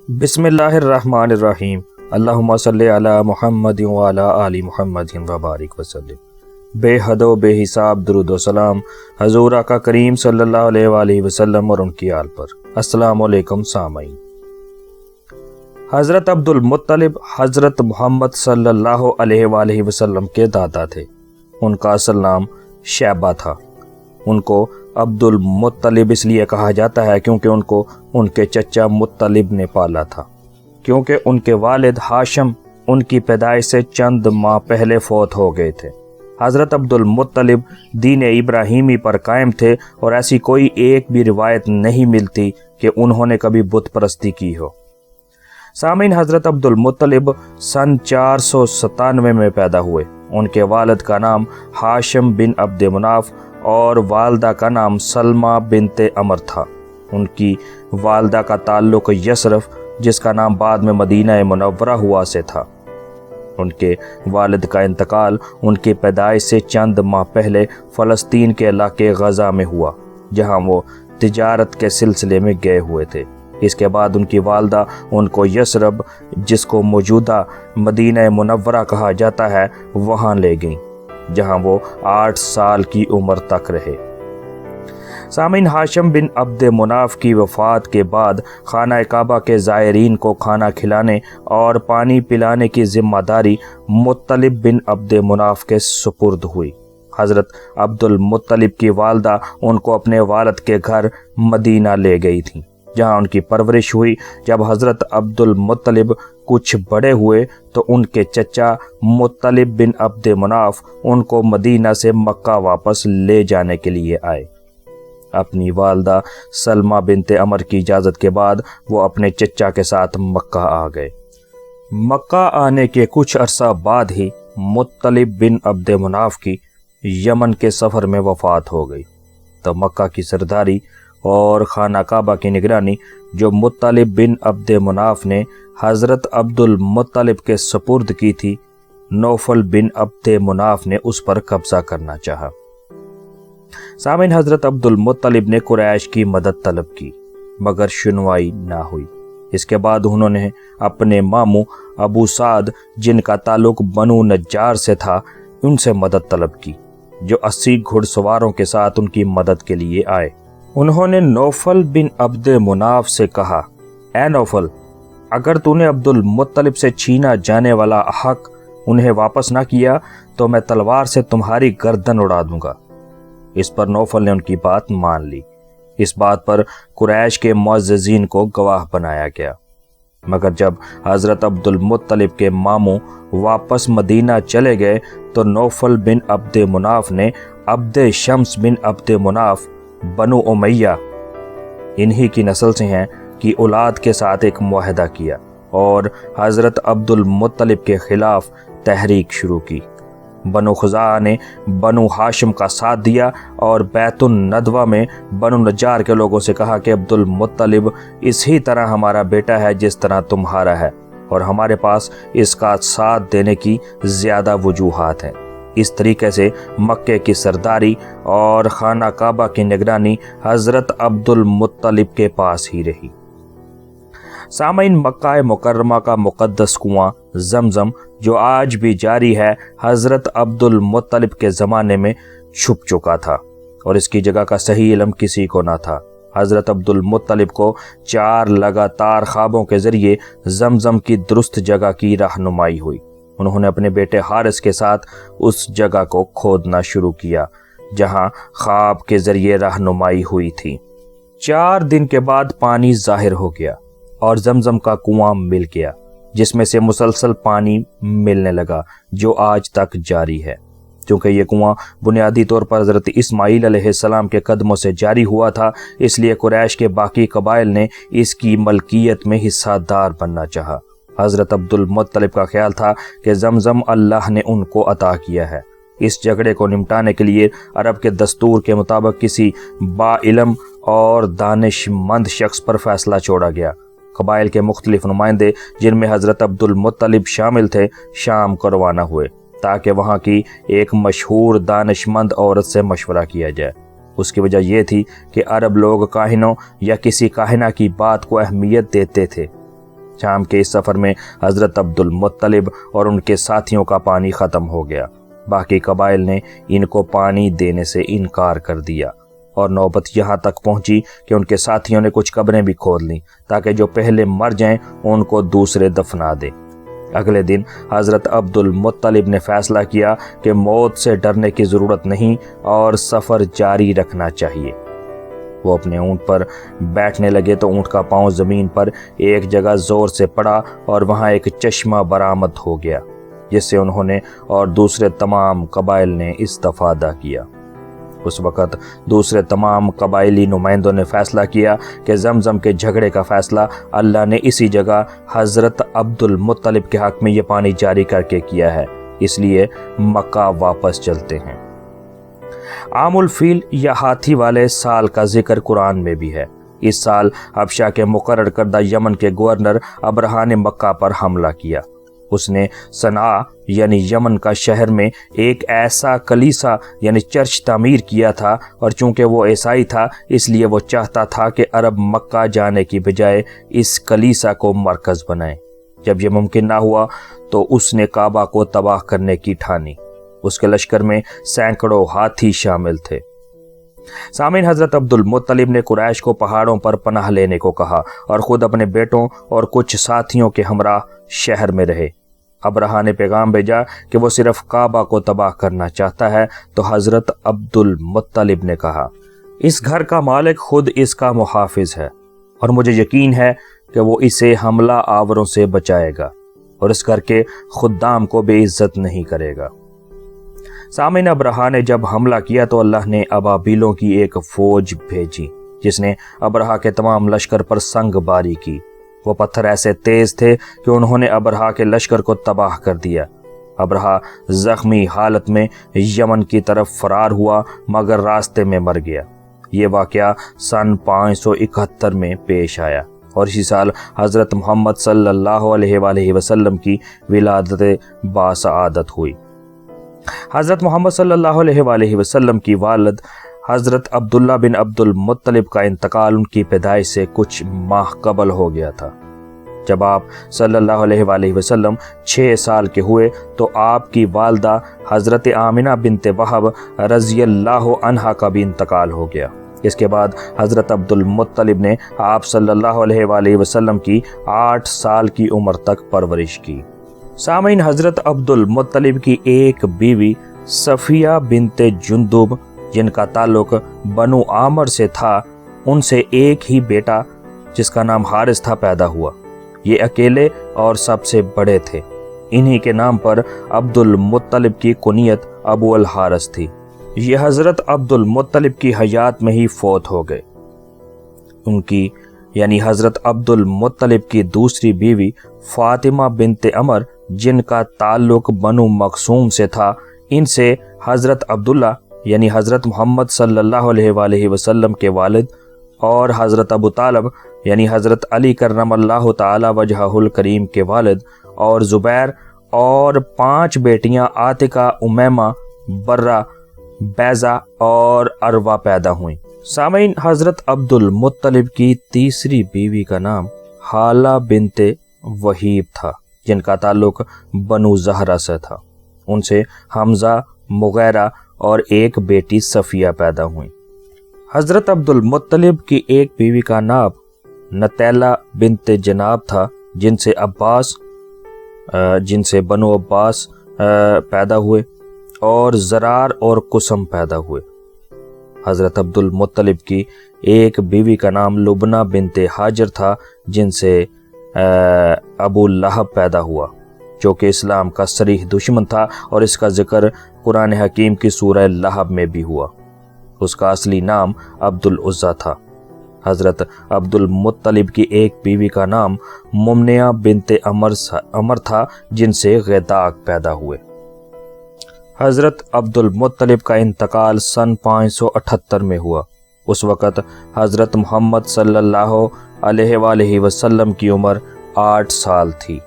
بسم اللہ الرحمن الرحیم۔ اللہم صلی علی محمد وعلی آل محمد وبارک وسلم۔ بے حد و بے حساب درود و سلام حضور آقا کریم صلی اللہ علیہ وآلہ وسلم اور ان کی آل پر۔ السلام علیکم سامعین۔ حضرت عبد المطلب حضرت محمد صلی اللہ علیہ وآلہ وسلم کے دادا تھے۔ ان کا اصل نام شیبہ تھا۔ ان کو عبد المطلب اس لیے کہا جاتا ہے کیونکہ ان کو ان کے چچا مطلب نے پالا تھا، کیونکہ ان کے والد ہاشم ان کی پیدائش سے چند ماہ پہلے فوت ہو گئے تھے۔ حضرت عبد المطلب دین ابراہیمی پر قائم تھے اور ایسی کوئی ایک بھی روایت نہیں ملتی کہ انہوں نے کبھی بت پرستی کی ہو۔ سامعین، حضرت عبد المطلب سن 497 میں پیدا ہوئے۔ ان کے والد کا نام ہاشم بن عبد مناف اور والدہ کا نام سلمہ بنت عمر تھا۔ ان کی والدہ کا تعلق یثرب، جس کا نام بعد میں مدینہ منورہ ہوا، سے تھا۔ ان کے والد کا انتقال ان کی پیدائش سے چند ماہ پہلے فلسطین کے علاقے غزہ میں ہوا، جہاں وہ تجارت کے سلسلے میں گئے ہوئے تھے۔ اس کے بعد ان کی والدہ ان کو یثرب، جس کو موجودہ مدینہ منورہ کہا جاتا ہے، وہاں لے گئیں، جہاں وہ 8 سال کی عمر تک رہے۔ سامعین، ہاشم بن عبد مناف کی وفات کے بعد خانہ کعبہ کے زائرین کو کھانا کھلانے اور پانی پلانے کی ذمہ داری مطلب بن عبد مناف کے سپرد ہوئی۔ حضرت عبد المطلب کی والدہ ان کو اپنے والد کے گھر مدینہ لے گئی تھیں، جہاں ان کی پرورش ہوئی۔ جب حضرت عبد المطلب کچھ بڑے ہوئے تو ان کے چچا مطلب بن عبد مناف ان کو مدینہ سے مکہ واپس لے جانے کے لیے آئے۔ اپنی والدہ سلمہ بنت عمر کی اجازت کے بعد وہ اپنے چچا کے ساتھ مکہ آ گئے۔ مکہ آنے کے کچھ عرصہ بعد ہی مطلب بن عبد مناف کی یمن کے سفر میں وفات ہو گئی، تو مکہ کی سرداری اور خانہ کعبہ کی نگرانی جو مطلب بن عبد مناف نے حضرت عبد المطلب کے سپرد کی تھی، نوفل بن عبد مناف نے اس پر قبضہ کرنا چاہا۔ سامعین، حضرت عبد المطلب نے قریش کی مدد طلب کی، مگر شنوائی نہ ہوئی۔ اس کے بعد انہوں نے اپنے ماموں ابو سعد، جن کا تعلق بنو نجار سے تھا، ان سے مدد طلب کی، جو 80 گھڑ سواروں کے ساتھ ان کی مدد کے لیے آئے۔ انہوں نے نوفل بن عبد مناف سے کہا، اے نوفل، اگر تو نے عبد المطلب سے چھینا جانے والا حق انہیں واپس نہ کیا تو میں تلوار سے تمہاری گردن اڑا دوں گا۔ اس پر نوفل نے ان کی بات مان لی۔ اس بات پر قریش کے معززین کو گواہ بنایا گیا۔ مگر جب حضرت عبد المطلب کے ماموں واپس مدینہ چلے گئے تو نوفل بن عبد مناف نے عبد شمس بن عبد مناف، بنو امیہ، انہی کی نسل سے ہیں، کی اولاد کے ساتھ ایک معاہدہ کیا اور حضرت عبد المطلب کے خلاف تحریک شروع کی۔ بنو خزاعہ نے بنو ہاشم کا ساتھ دیا اور بیت الندوہ میں بنو نجار کے لوگوں سے کہا کہ عبد المطلب اسی طرح ہمارا بیٹا ہے جس طرح تمہارا ہے، اور ہمارے پاس اس کا ساتھ دینے کی زیادہ وجوہات ہیں۔ اس طریقے سے مکے کی سرداری اور خانہ کعبہ کی نگرانی حضرت عبد المطلب کے پاس ہی رہی۔ سامعین، مکہ مکرمہ کا مقدس کنواں زمزم، جو آج بھی جاری ہے، حضرت عبد المطلب کے زمانے میں چھپ چکا تھا اور اس کی جگہ کا صحیح علم کسی کو نہ تھا۔ حضرت عبد المطلب کو 4 لگاتار خوابوں کے ذریعے زمزم کی درست جگہ کی رہنمائی ہوئی۔ انہوں نے اپنے بیٹے حارث کے ساتھ اس جگہ کو کھودنا شروع کیا جہاں خواب کے ذریعے رہنمائی ہوئی تھی۔ 4 دن کے بعد پانی ظاہر ہو گیا اور زمزم کا کنواں مل گیا، جس میں سے مسلسل پانی ملنے لگا، جو آج تک جاری ہے۔ چونکہ یہ کنواں بنیادی طور پر حضرت اسماعیل علیہ السلام کے قدموں سے جاری ہوا تھا، اس لیے قریش کے باقی قبائل نے اس کی ملکیت میں حصہ دار بننا چاہا۔ حضرت عبد المطلب کا خیال تھا کہ زمزم اللہ نے ان کو عطا کیا ہے۔ اس جھگڑے کو نمٹانے کے لیے عرب کے دستور کے مطابق کسی با علم اور دانش مند شخص پر فیصلہ چھوڑا گیا۔ قبائل کے مختلف نمائندے، جن میں حضرت عبد المطلب شامل تھے، شام کو روانہ ہوئے تاکہ وہاں کی ایک مشہور دانش مند عورت سے مشورہ کیا جائے۔ اس کی وجہ یہ تھی کہ عرب لوگ کاہنوں یا کسی کاہنہ کی بات کو اہمیت دیتے تھے، شام کے اس سفر میں حضرت عبد المطلب اور ان کے ساتھیوں کا پانی ختم ہو گیا۔ باقی قبائل نے ان کو پانی دینے سے انکار کر دیا اور نوبت یہاں تک پہنچی کہ ان کے ساتھیوں نے کچھ قبریں بھی کھود لیں تاکہ جو پہلے مر جائیں ان کو دوسرے دفنا دیں۔ اگلے دن حضرت عبد المطلب نے فیصلہ کیا کہ موت سے ڈرنے کی ضرورت نہیں اور سفر جاری رکھنا چاہیے۔ وہ اپنے اونٹ پر بیٹھنے لگے تو اونٹ کا پاؤں زمین پر ایک جگہ زور سے پڑا اور وہاں ایک چشمہ برآمد ہو گیا، جس سے انہوں نے اور دوسرے تمام قبائل نے استفادہ کیا۔ اس وقت دوسرے تمام قبائلی نمائندوں نے فیصلہ کیا کہ زمزم کے جھگڑے کا فیصلہ اللہ نے اسی جگہ حضرت عبد المطلب کے حق میں یہ پانی جاری کر کے کیا ہے، اس لیے مکہ واپس چلتے ہیں۔ عام الفیل یا ہاتھی والے سال کا ذکر قرآن میں بھی ہے۔ اس سال حبشہ کے مقرر کردہ یمن کے گورنر ابرہہ نے مکہ پر حملہ کیا۔ اس نے صنعاء یعنی یمن کا شہر میں ایک ایسا کلیسا یعنی چرچ تعمیر کیا تھا، اور چونکہ وہ عیسائی تھا اس لیے وہ چاہتا تھا کہ عرب مکہ جانے کی بجائے اس کلیسا کو مرکز بنائیں۔ جب یہ ممکن نہ ہوا تو اس نے کعبہ کو تباہ کرنے کی ٹھانی۔ اس کے لشکر میں سینکڑوں ہاتھی شامل تھے۔ سامعین، حضرت عبد المطلب نے قریش کو پہاڑوں پر پناہ لینے کو کہا اور خود اپنے بیٹوں اور کچھ ساتھیوں کے ہمراہ شہر میں رہے۔ ابرہہ نے پیغام بھیجا کہ وہ صرف کعبہ کو تباہ کرنا چاہتا ہے، تو حضرت عبد المطلب نے کہا، اس گھر کا مالک خود اس کا محافظ ہے اور مجھے یقین ہے کہ وہ اسے حملہ آوروں سے بچائے گا اور اس گھر کے خدام کو بے عزت نہیں کرے گا۔ سامعین، ابرہہ نے جب حملہ کیا تو اللہ نے ابابیلوں کی ایک فوج بھیجی جس نے ابرہہ کے تمام لشکر پر سنگ باری کی۔ وہ پتھر ایسے تیز تھے کہ انہوں نے ابرہہ کے لشکر کو تباہ کر دیا۔ ابرہہ زخمی حالت میں یمن کی طرف فرار ہوا مگر راستے میں مر گیا۔ یہ واقعہ سن 571 میں پیش آیا اور اسی سال حضرت محمد صلی اللہ علیہ وآلہ وسلم کی ولادت باسعادت ہوئی۔ حضرت محمد صلی اللہ علیہ وآلہ وسلم کی والد حضرت عبداللہ بن عبد المطلب کا انتقال ان کی پیدائش سے کچھ ماہ قبل ہو گیا تھا۔ جب آپ صلی اللہ علیہ وآلہ وسلم 6 سال کے ہوئے تو آپ کی والدہ حضرت آمنہ بنت وہب رضی اللہ عنہا کا بھی انتقال ہو گیا۔ اس کے بعد حضرت عبد المطلب نے آپ صلی اللہ علیہ وآلہ وسلم کی 8 سال کی عمر تک پرورش کی۔ سامعین، حضرت عبد المطلب کی ایک بیوی صفیہ بنت جندب جن کا تعلق بنو عامر سے تھا، ان سے ایک ہی بیٹا جس کا نام حارث تھا پیدا ہوا۔ یہ اکیلے اور سب سے بڑے تھے۔ انہی کے نام پر عبد المطلب کی کنیت ابو الحارث تھی۔ یہ حضرت عبد المطلب کی حیات میں ہی فوت ہو گئے۔ ان کی یعنی حضرت عبد المطلب کی دوسری بیوی فاطمہ بنت عمر جن کا تعلق بنو مخزوم سے تھا، ان سے حضرت عبداللہ یعنی حضرت محمد صلی اللہ علیہ وآلہ وسلم کے والد اور حضرت ابو طالب یعنی حضرت علی کرم اللہ تعالی وجہہ الکریم کے والد اور زبیر اور 5 بیٹیاں عاتقہ، امیمہ، برہ، بیضہ اور عروہ پیدا ہوئیں۔ سامعین، حضرت عبد المطلب کی تیسری بیوی کا نام حالہ بنت وہیب تھا جن کا تعلق بنو زہرہ سے تھا۔ ان سے حمزہ، مغیرہ اور ایک بیٹی صفیہ پیدا ہوئیں۔ حضرت عبد المطلب کی ایک بیوی کا نام نتیلہ بنت جناب تھا جن سے بنو عباس پیدا ہوئے اور زرار اور قسم پیدا ہوئے۔ حضرت عبد المطلب کی ایک بیوی کا نام لبنہ بنت حاجر تھا جن سے ابو لہب پیدا ہوا جو کہ اسلام کا صریح دشمن تھا، اور اس کا ذکر قرآن حکیم کی سورہ لہب میں بھی ہوا۔ اس کا اصلی نام عبد العزیٰ تھا۔ حضرت عبد المطلب کی ایک بیوی کا نام ممنیہ بنت عمر تھا جن سے غیداق پیدا ہوئے۔ حضرت عبد المطلب کا انتقال سن 578 میں ہوا۔ اس وقت حضرت محمد صلی اللہ علیہ وآلہ وسلم کی عمر 8 سال تھی۔